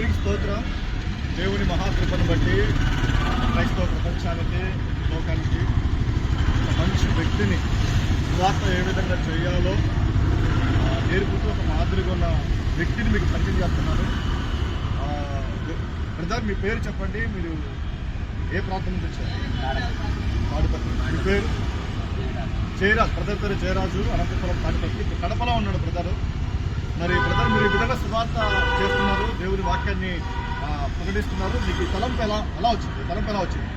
దేవునికి స్తోత్రం. దేవుని మహాకృపను బట్టి క్రైస్తవ ప్రపంచానికి, లోకానికి ఒక మంచి వ్యక్తిని సువార్త ఏ విధంగా చేయాలో నేర్పుతూ ఒక మాదిరిగా ఉన్న వ్యక్తిని మీకు పరిచయం చేస్తున్నాను. బ్రదర్, మీ పేరు చెప్పండి. మీరు ఏ ప్రాంతం నుంచి వచ్చారు? తాడిపత్రి. మీ పేరు? జయరాజు. బ్రదర్ పేరు జయరాజు, అనంతపురం, తాడిపత్రి. ఇప్పుడు కడపలో ఉన్నాడు బ్రదరు. మరి బ్రదర్, మీరు ఈ విధంగా సువార్త చేస్తున్నారు, దేవుని వాక్యాన్ని ప్రకటిస్తున్నారు. మీకు ఈ తలంపు ఎలా వచ్చింది? తలంపు ఎలా వచ్చింది?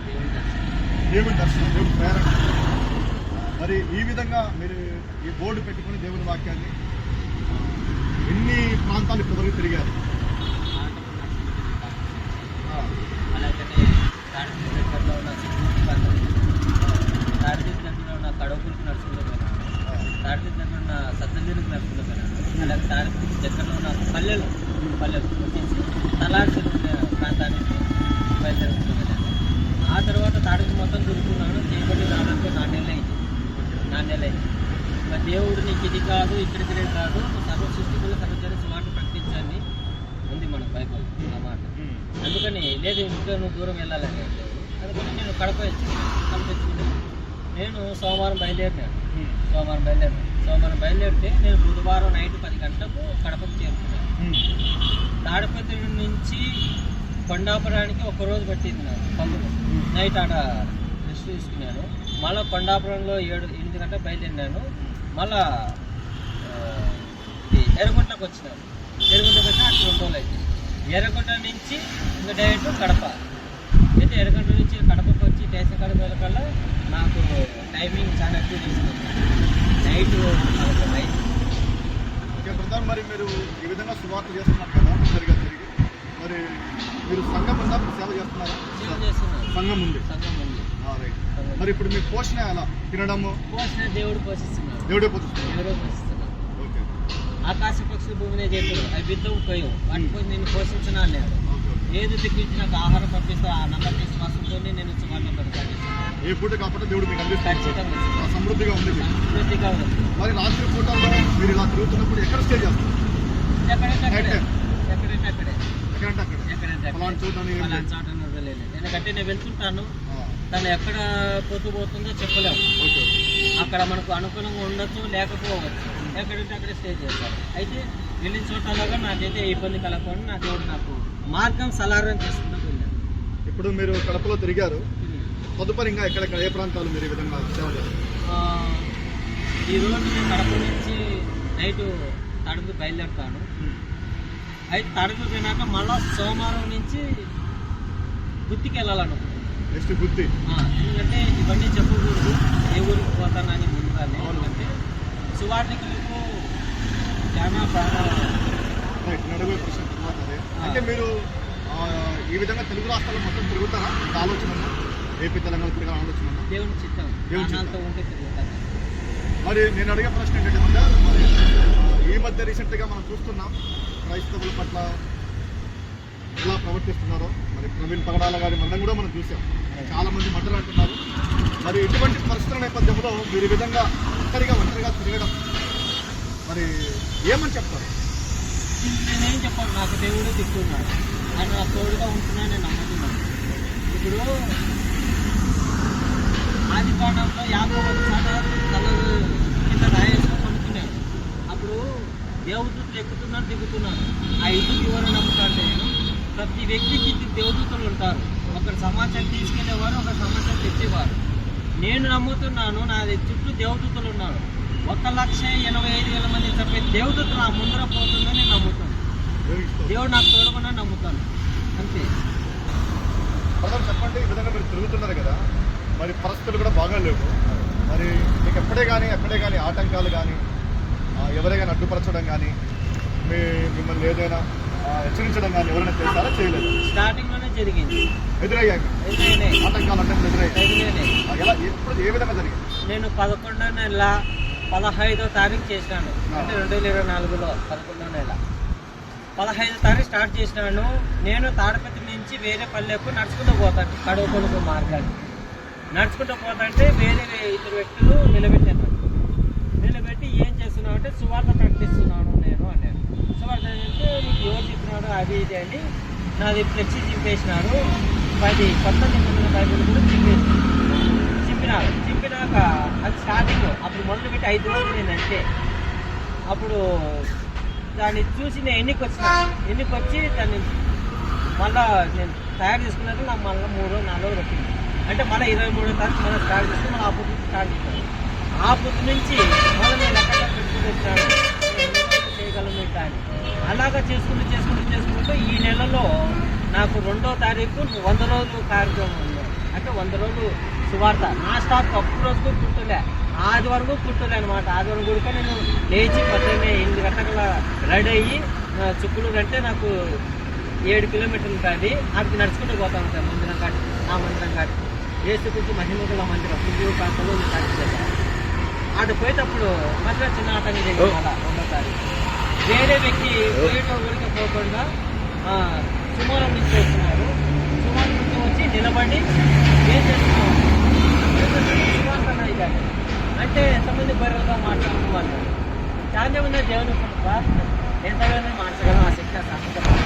దేవుని దర్శనం, దేవుని ప్రేరణ. మరి ఈ విధంగా మీరు ఈ బోర్డు పెట్టుకుని దేవుని వాక్యాన్ని ఎన్ని ప్రాంతాలు ఇప్పటివరకు తిరిగారు? కడవకులకు నడుచుకుంటూ పోయినాను, తాడిపత్రి దగ్గర ఉన్న సత్తగిరికి నడుచుకుంటూ పోయినాను, అలాగే తాడిపత్రి దగ్గరలో ఉన్న పల్లెలు వచ్చేసి తలాడి ప్రాంతానికి బయలుదేరుకుంటూ వెళ్ళాను. ఆ తర్వాత తాడిపత్రి మొత్తం తిరుగుతున్నాను. చేయబడి రావడానికి 4 నెలలు అయింది. ఇంకా దేవుడు నీకు ఇది కాదు, ఇక్కడికి కాదు, సర్వ సృష్టికులు సర్వజన మాట ప్రకటించాలని ఉంది మన బైబిల్ ఆ మాట. అందుకని లేదు ఇంకా నువ్వు దూరం వెళ్ళాలని అందుకని నేను కడప వచ్చి నేను సోమవారం బయలుదేరినాను. సోమవారం బయలుదేరితే నేను బుధవారం నైట్ 10 గంటలకు కడపకు చేరుకున్నాను. తాడిపత్రి నుంచి కొండాపురానికి 1 రోజు పట్టింది నాకు. పంపులు నైట్ ఆడ రెస్ట్ తీసుకున్నాను. మళ్ళీ కొండాపురంలో 7-8 గంటలకు బయలుదేరినాను. మళ్ళా ఎర్రగుంటకు వచ్చినాను. ఎర్రగుంటకు వచ్చి అక్కడ 2 రోజులు అయితే ఎర్రగుంట నుంచి ఇంకా డైరెక్ట్ కడప. అయితే ఎర్రగుంట నుంచి కడపకు వచ్చి స్టేషన్ కాడ వెళ్ళకల్లా నాకు టైమింగ్ చాలా ఎక్కువ తీసుకుంది. నైట్ 11 ఓకే బ్రదర్, మరి మీరు ఈ విధంగా సువార్త చేస్తున్నారు కదా తిరిగి మరి మీరు సంఘం ఉందా? సేవ చేస్తున్నారా? సంఘం ఉంది. రైట్. మరి ఇప్పుడు మీ పోషణ ఎలా? తినడము పోషణ దేవుడు పోషిస్తున్నాడు. దేవుడే పోషిస్తున్నాడు. ఓకే. ఆకాశ పక్షులు భూమినే చేతులు అవి బిద్దవు పోయావు, వాటికి నేను పోషించిన అన్నాడు. ఏది తెప్పించి నాకు ఆహారం పంపిస్తా ఆ నమ్మక విశ్వాసంతో నేను సువార్త కొనసాగిస్తున్నాను. ఏ పూట కాకపోతే దేవుడు మీకు అందిస్తాడు. ఖచ్చితంగా సమృద్ధిగా ఉంది. సమృద్ధిగా ఉంది. మరి రాత్రి పూటల్లో మీరు ఇలా తిరుగుతున్నప్పుడు ఎక్కడ స్టే చేస్తారు? ఎక్కడంటే అక్కడే. ఎందుకంటే నేను వెళ్తుంటాను, తను ఎక్కడ పోతుందో చెప్పలేము. అక్కడ మనకు అనుకూలంగా ఉండొచ్చు, లేకపోవచ్చు. ఎక్కడంటే అక్కడే స్టే చేస్తాను. అయితే వెళ్ళిన చోటలాగా నాకైతే ఇబ్బంది కలగకుండా నా దేవుడు నాకు మార్గం సలారం చేస్తుందని వెళ్ళాను. ఇప్పుడు మీరు కడపలో తిరిగారు, తదుపరి ఇంకా ఎక్కడెక్కడ ఏ ప్రాంతాలు మీరు ఈ విధంగా సేవ చేస్తారు? ఈరోజు నేను కడప నుంచి నైట్ తడుపు బయలుదేరుతాను. అయితే తడుపు పోయినాక మళ్ళీ సోమవారం నుంచి గుత్తికి వెళ్ళాలనుకుంటున్నాను. నెక్స్ట్ గుత్తి. ఎందుకంటే ఇవన్నీ చెప్పకూడదు, ఏ ఊరికి పోతానని ముందుగానే. ఎందుకంటే సువార్తికులకు చాలా నడువే ప్రశ్న. అంటే మీరు ఈ విధంగా తెలుగు రాష్ట్రాల్లో మొత్తం తిరుగుతారా? ఆలోచన ఉందా? ఏపీ తెలంగాణ తిరగాలని ఆలోచన ఉందా? దేవుని చిత్తం ఉంటే తిరుగుతాను. మరి నేను అడిగే ప్రశ్న ఏంటంటే మరి ఈ మధ్య రీసెంట్గా మనం చూస్తున్నాం క్రైస్తవుల పట్ల ఎలా ప్రవర్తిస్తున్నారో. మరి ప్రవీణ్ పగడాల గారి మనం కూడా మనం చూసాం. చాలా మంది మాట్లాడుతున్నారు. మరి ఇటువంటి పరిస్థితుల నేపథ్యంలో మీరు ఈ విధంగా ఒంటరిగా తిరగడం మరి ఏమని చెప్తారు? నేనేం చెప్పాను, నాకు దేవుడు తిప్పుతున్నాడు, ఆయన నాకు తోడుగా ఉంటున్నాను, నేను నమ్ముతున్నాను. ఇప్పుడు ఆది కాండంలో 50 సార్లు తల కింద రాయేసుకొని పండుకున్నాడు. అప్పుడు దేవదూతలు ఎక్కుతున్నారు, దిగుతున్నారు. ఆ ఇంటికి ఎవరు నమ్ముతారు? నేను ప్రతి వ్యక్తికి దేవదూతలు ఉంటారు. ఒకరు సమాచారం తీసుకెళ్లేవారు, ఒకరు సమాచారం తెచ్చేవారు. నేను నమ్ముతున్నాను, నా చుట్టూ దేవదూతలు ఉన్నారు. 1,85,000 మంది చెప్పే దేవదూతలు నా ముందర పోతుందని నేను నమ్ముతాను. దేవుడు నాకు తోడుకుండా నమ్ముతాను, అంతే. చెప్పండి, ఈ విధంగా మీరు తిరుగుతున్నారు కదా, మరి పరిస్థితులు కూడా బాగా లేవు. మరి మీకు ఎక్కడే కానీ ఆటంకాలు కానీ ఎవరైనా అడ్డుపరచడం కానీ మిమ్మల్ని ఏదైనా హెచ్చరించడం కానీ ఎవరైనా చేస్తారా? చేయలేదు. స్టార్టింగ్లోనే జరిగింది. ఎదురయ్యాయి ఆటంకాలు అంటే ఎదురయ్యాయి. ఎలా, ఎప్పుడు, ఏ విధంగా జరిగింది? నేను 11వ నెల 15వ తారీఖు చేసినాను. అంటే 2024లో 11వ నెల 15వ తారీఖు స్టార్ట్ చేసినాను. నేను తాడిపత్రి నుంచి వేరే పల్లెకు నడుచుకుంటూ పోతాను. కడవకొనుగోలు మార్గాన్ని నడుచుకుంటూ పోతాంటే వేరే 2 వ్యక్తులు నిలబెట్టాను. నిలబెట్టి ఏం చేస్తున్నావు అంటే సువార్త ప్రకటిస్తున్నాను నేను అన్నాను. సువార్త అంటే నీకు ఎవరు చెప్పినాడు అది ఇది అని నాది ఫ్లెక్సీ చింపేసినారు. 10 కొత్త నిబంధన బైబిల్ కూడా చింపినాక అది స్టార్టింగ్ అప్పుడు మొదలుపెట్టి 5 రోజులు నేను అంతే. అప్పుడు దాన్ని చూసి నేను ఎన్నికొచ్చి దాన్ని మళ్ళీ నేను తయారు చేసుకున్నట్టు నాకు మళ్ళీ 3 4 రోజులు వచ్చింది. అంటే మళ్ళీ 23వ తారీఖు మళ్ళీ స్టార్ట్ చేసుకుని మళ్ళీ ఆ పొద్దు స్టార్ట్ చేశాను. ఆ పొద్దు నుంచి మళ్ళీ నేను ఎక్కడ పెట్టుకుని వచ్చాను చేయగలను ఇట్లా అని అలాగా చేసుకుంటూ ఈ నెలలో నాకు 2వ తారీఖు 100 రోజులు కార్యక్రమం ఉంది. అంటే 100 రోజులు సువార్త నా స్టాప్ అప్పుడు రోజుకు కుట్టలే, ఆదివారం కుట్టలే అనమాట. ఆదివారం కూడా నేను లేచి పొద్దున్నే 8 గంటల రెడీ అయ్యి చుక్కులు అంటే నాకు 7 కిలోమీటర్లు ఉంటుంది. అక్కడికి నడుచుకుంటూ పోతా ఉంటాను మందిరం కాటి. ఆ మందిరం కాటి ఏసుకుంటూ మహిమగల మందిరం పువ్వు ప్రాంతంలో నేను అటు పోయేటప్పుడు మధ్యలో చిన్న ఆటంకం జరిగింది. మళ్ళీ 2వ తారీఖు వేరే వ్యక్తి ఊరికి పోకుండా సుమారం నుంచి వస్తున్నారు. సుమారం నుంచి వచ్చి నిలబడి ఏం చేస్తున్నాం సుమారు ఇదాన్ని అంటే ఎంతమంది బర్రెలుగా మాట్లాడుతూ వాళ్ళు చాలా మంది దేవుని ఎంతగానో మార్చగలం ఆ శక్తి సాధించగలం.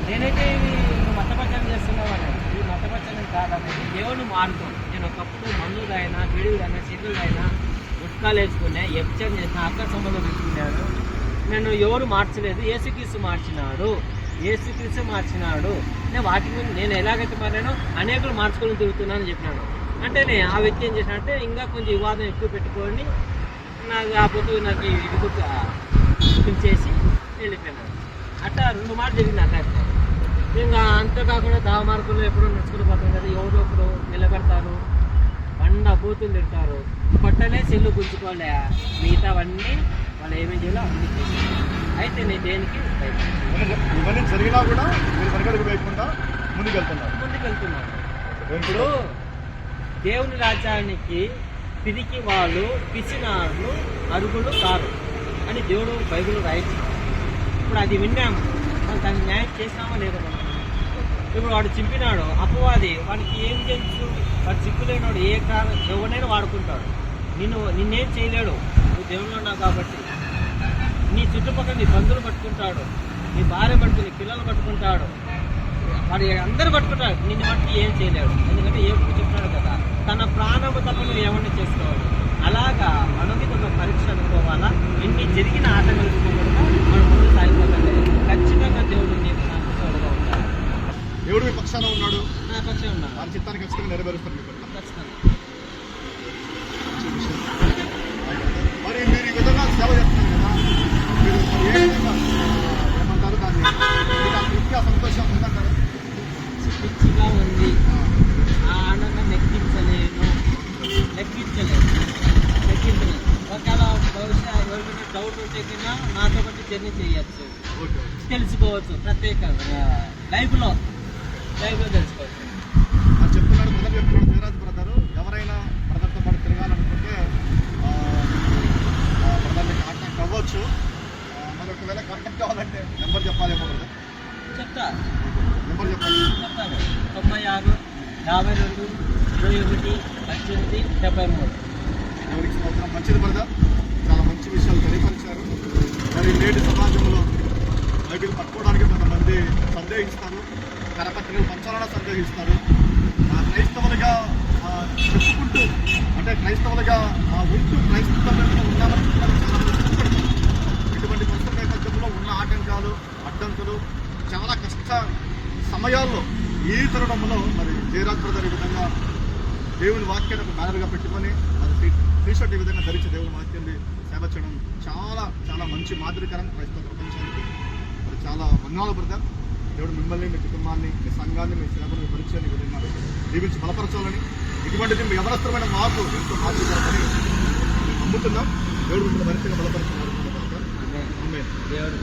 నేనైతే ఇవి మతపచ్చనం చేస్తున్నావు అనేది ఈ మతపచ్చనం కాదనేది దేవుని మార్గం. నేను ఒకప్పుడు మందులైనా బిడులైనా చెల్లులైనా గుట్కాలు వేసుకునే ఎప్చర్ చేసిన అక్క సంబంధం పెట్టుకున్నాను. నేను ఎవరు మార్చలేదు, యేసుక్రీస్తు మార్చినాడు. నేను వాటి గురించి నేను ఎలాగైతే మారానో అనేకులు మార్చుకొని తిరుగుతున్నానని చెప్పినాను. అంటే నేను ఆ వ్యక్తి ఏం చేసినంటే ఇంకా కొంచెం వివాదం ఎక్కువ పెట్టుకొని నాకు ఆ పొద్దు నాకు ఇది చేసి వెళ్ళిపోయినాను. అట్లా 2 మార్లు జరిగింది అట్లా. ఇంకా అంతేకాకుండా దావ మార్కులు ఎప్పుడో నడుచుకుని పోతాం కదా, ఎవరో ఒకరు నిలబెడతారు, బూతులు తింటారు, కొట్టలే సెల్లు గుంజుకోలే, మిగతావన్నీ వాళ్ళు ఏమేం చేయాలో అన్నీ చేస్తారు. అయితే నేను దేనికి ఇవన్నీ జరిగినా కూడా మీరు వెనకడుగు వేయకుండా ముందుకెళ్తున్నాను. ఇప్పుడు దేవుని రాజ్యానికి పిరికి వాళ్ళు పిసినారులు అరుగులు కారు అని దేవుడు బైబిల్ రాయించాడు. ఇప్పుడు అది విన్నాము, మనం దాన్ని న్యాయం చేసినామా లేదా? మనం ఇప్పుడు వాడు చింపినాడు అపవాది, వాడికి ఏం తెలుసు? వాడు చిక్కులేనాడు ఏ కారణం ఎవరినైనా వాడుకుంటాడు. నిన్నేం చేయలేడు, నువ్వు దేవుళ్ళు ఉన్నావు కాబట్టి. నీ చుట్టుపక్కల నీ బంధువులు పట్టుకుంటాడు, నీ భార్య పట్టుకుని పిల్లలు పట్టుకుంటాడు, వాడు అందరూ పట్టుకుంటాడు. నిన్ను బట్టి ఏం చేయలేడు, ఎందుకంటే ఏ చెప్తాడు కదా తన ప్రాణము తప్ప నువ్వు ఏమన్నా చేసుకోవాలి. అలాగా మనకి ఒక పరీక్ష అనుకోవాలా. ఎన్ని జరిగిన ఆటలు మనం ముందు సాగిపోతాడు. ఖచ్చితంగా దేవుడు నీకు నాకు తోడుగా ఉంటాడు. దేవుడు మీ పక్షాన ఉన్నాడు, నా పక్షం ఉన్నాడు. వారి చిత్తాన్ని ఖచ్చితంగా నెరవేరుస్తాడు. ఖచ్చితంగా మరి మీరు ఈ విధంగా సేవ చేస్తున్నారు కదా, మీరు ఏ విధంగా ఏమంటారు దాన్ని ఇంకా సంతోషం ఉందంటారు? పిచ్చిగా ఉంది, ఆ ఆనందం లెక్కించలేను. ఒకవేళ బహుశా ఎవరికైనా డౌట్ ఉంటే కింద నాతో పాటు జర్నీ చేయొచ్చు, తెలుసుకోవచ్చు. ప్రత్యేకంగా లైఫ్లో తెలుసుకోవచ్చు. అది చెప్తున్నాడు జయరాజ్ బ్రదరు. ఎవరైనా బ్రదర్తో పాటు తిరగాలనుకుంటే బ్రదర్ని కాంటాక్ట్ అవ్వచ్చు. మరి ఒకవేళ కాంటాక్ట్ కావాలంటే నెంబర్ చెప్పాలేమో బ్రదర్? నెంబర్ చెప్పాలి. చెప్తాను. 96 52 21 18 73. ఎవరికి సంవత్సరం మంచిది బ్రదర్, చాలా మంచి విషయాలు తెలియపరిచారు. మరి నేటి సమాజంలో బైబిల్ పట్టుకోవడానికి కొంతమంది సందేహిస్తారు, కరపత్రికలు పంచాలన్నా సందేహిస్తారు. క్రైస్తవులుగా చెప్పుకుంటూ అంటే క్రైస్తవులుగా ఉంటూ క్రైస్తవంగా ఉన్నామని ఇటువంటి పరిస్థితుల నేపథ్యంలో ఉన్న ఆటంకాలు అడ్డంకులు చాలా కష్ట సమయాల్లో ఈ తరుణంలో మరి జయరాజ్ బ్రదర్ ఈ విధంగా దేవుని వాక్యాన్ని ఒక బ్యానర్గా పెట్టుకొని మరి టీషర్ట్ ఈ విధంగా ధరించి దేవుని వాక్యాన్ని సేవ చేయడం చాలా చాలా మంచి మాదిరికరం క్రైస్తవ ప్రపంచానికి. మరి చాలా వందనాలు బ్రదర్. దేవుడు మిమ్మల్ని, మీ కుటుంబాన్ని, మీ సంఘాన్ని, మీ సేవను, మీ పరిచయాన్ని ఈ విధంగా దీవించి బలపరచాలని, ఇటువంటిది మీ యవనస్థమైన మాకు ఎంతో మాదిరికరమని నమ్ముతున్నాం. దేవుడు మిమ్మల్ని మరింతగా బలపరుచున్నారు. దేవుడు